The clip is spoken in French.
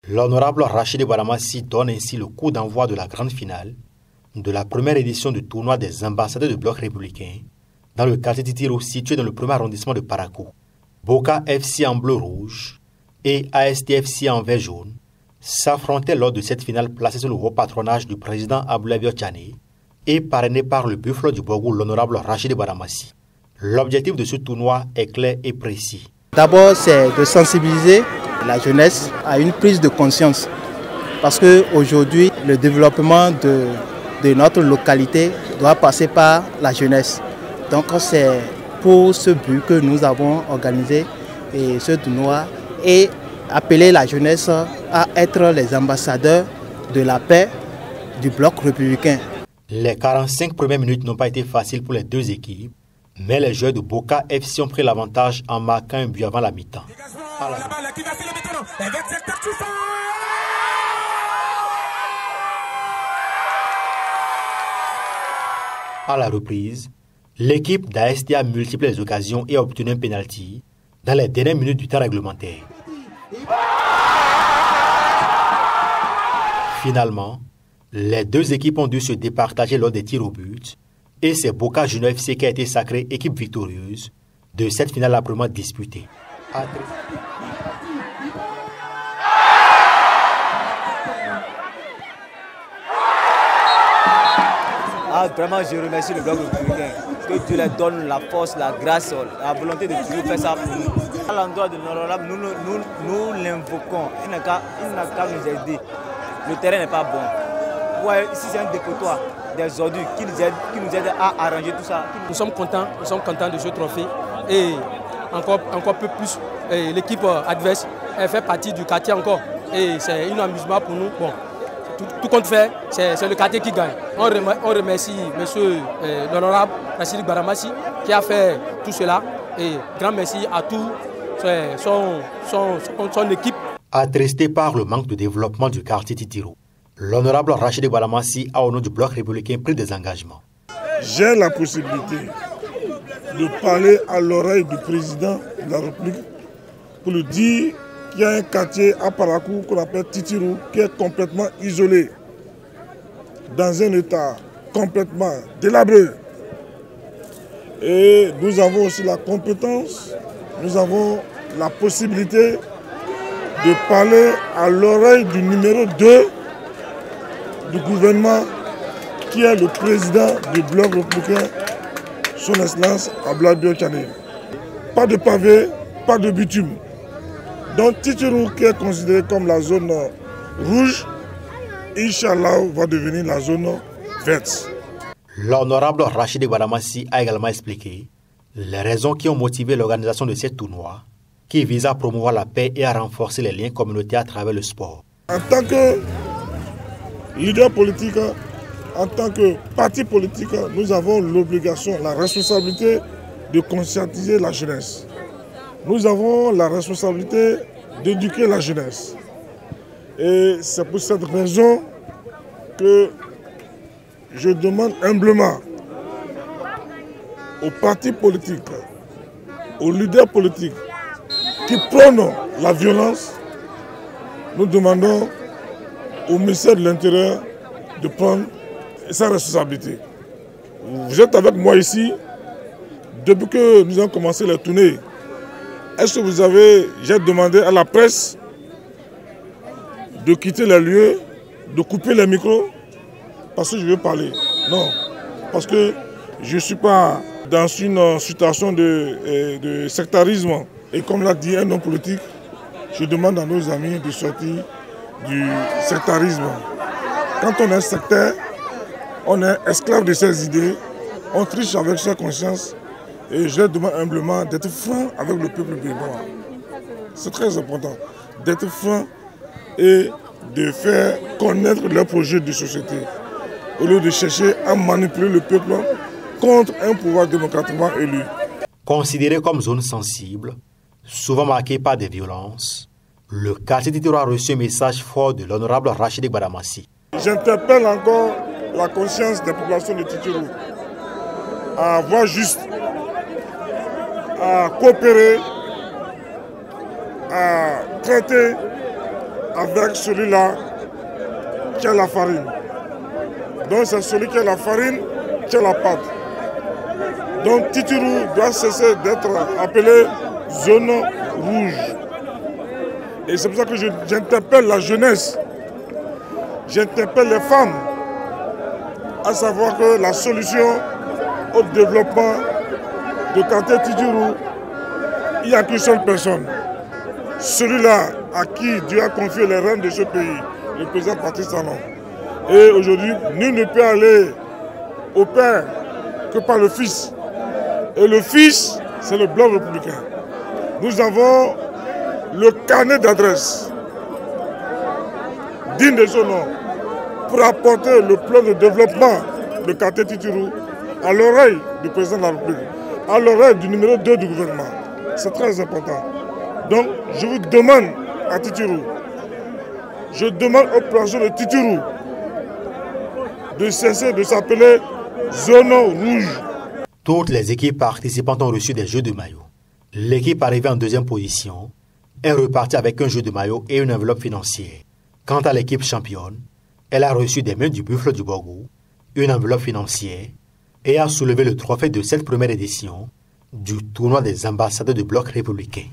L'honorable Rachid Baramassi donne ainsi le coup d'envoi de la grande finale de la première édition du tournoi des ambassadeurs du bloc républicain dans le quartier Titiro situé dans le premier arrondissement de Parakou. Boka FC en bleu-rouge et ASTFC en vert-jaune s'affrontaient lors de cette finale placée sous le haut patronage du président Abdoulaye Bio-Tchane et parrainé par le buffle du Bogou, l'honorable Rachid Baramassi. L'objectif de ce tournoi est clair et précis. D'abord, c'est de sensibiliser la jeunesse à une prise de conscience. Parce qu'aujourd'hui, le développement de notre localité doit passer par la jeunesse. Donc c'est pour ce but que nous avons organisé ce tournoi et appeler la jeunesse à être les ambassadeurs de la paix du bloc républicain. Les 45 premières minutes n'ont pas été faciles pour les deux équipes, mais les joueurs de Boka FC ont pris l'avantage en marquant un but avant la mi-temps. À la reprise, l'équipe d'AST a multiplié les occasions et a obtenu un pénalty dans les dernières minutes du temps réglementaire. Finalement, les deux équipes ont dû se départager lors des tirs au but et c'est Boka Junior FC qui a été sacrée équipe victorieuse de cette finale âprement disputée. Vraiment, je remercie le bloc républicain. Que Dieu leur donne la force, la grâce, la volonté de toujours faire ça pour nous. À l'endroit de l'honorable, nous l'invoquons. Il n'a qu'à nous aider. Le terrain n'est pas bon. Ouais, ici, c'est un dépotoir des ordures qui nous aide à arranger tout ça. Nous sommes contents de ce trophée. Et encore plus, l'équipe adverse, elle fait partie du quartier encore. Et c'est un amusement pour nous. Bon. Tout compte fait, c'est le quartier qui gagne. On remercie monsieur l'honorable Rachid Baramassi qui a fait tout cela. Et grand merci à tout son équipe. Attristé par le manque de développement du quartier Titiro, l'honorable Rachid Baramassi a au nom du bloc républicain pris des engagements. J'ai la possibilité de parler à l'oreille du président de la République pour lui dire qu'il y a un quartier à Parakou qu'on appelle Titiro qui est complètement isolé, dans un état complètement délabré. Et nous avons aussi la compétence, nous avons la possibilité de parler à l'oreille du numéro 2 du gouvernement qui est le président du bloc républicain, son Excellence Abdoulaye Bio-Tchane. Pas de pavé, pas de bitume. Donc Titiro, qui est considéré comme la zone rouge, Inch'Allah va devenir la zone verte. L'honorable Rachid Baramassi a également expliqué les raisons qui ont motivé l'organisation de ces tournois qui visent à promouvoir la paix et à renforcer les liens communautaires à travers le sport. En tant que leader politique, en tant que parti politique, nous avons l'obligation, la responsabilité de conscientiser la jeunesse. Nous avons la responsabilité d'éduquer la jeunesse. Et c'est pour cette raison que je demande humblement aux partis politiques, aux leaders politiques qui prônent la violence, nous demandons au ministère de l'Intérieur de prendre sa responsabilité. Vous êtes avec moi ici depuis que nous avons commencé la tournée. Est-ce que j'ai demandé à la presse de quitter les lieux, de couper les micros parce que je veux parler? Non, parce que je ne suis pas dans une situation de sectarisme. Et comme l'a dit un homme politique, je demande à nos amis de sortir du sectarisme. Quand on est sectaire, on est esclave de ses idées, on triche avec sa conscience. Et je leur demande humblement d'être franc avec le peuple béninois. C'est très important d'être franc et de faire connaître leurs projets de société, au lieu de chercher à manipuler le peuple contre un pouvoir démocratiquement élu. Considéré comme zone sensible, souvent marquée par des violences, le quartier Titiro a reçu un message fort de l'honorable Rachid Baramassi. J'interpelle encore la conscience des populations de Titiro à voir juste, à coopérer, à traiter avec celui-là qui a la farine. Donc c'est celui qui a la farine qui a la pâte. Donc Titirou doit cesser d'être appelé zone rouge. Et c'est pour ça que j'interpelle la jeunesse, j'interpelle les femmes, à savoir que la solution au développement de quartier Titirou, il n'y a qu'une seule personne. Celui-là à qui Dieu a confié les rênes de ce pays, le président Patrice Talon. Et aujourd'hui, nul ne peut aller au Père que par le Fils. Et le Fils, c'est le Bloc républicain. Nous avons le carnet d'adresse digne de son nom pour apporter le plan de développement de quartier Titirou à l'oreille du président de la République, à l'oreille du numéro 2 du gouvernement. C'est très important. Donc, je vous demande à Titirou, je demande aux populations de Titirou de cesser de s'appeler zone rouge. Toutes les équipes participantes ont reçu des jeux de maillot. L'équipe arrivée en deuxième position est repartie avec un jeu de maillot et une enveloppe financière. Quant à l'équipe championne, elle a reçu des mains du Buffle du Borgou, une enveloppe financière et a soulevé le trophée de cette première édition du tournoi des ambassadeurs du Bloc républicain.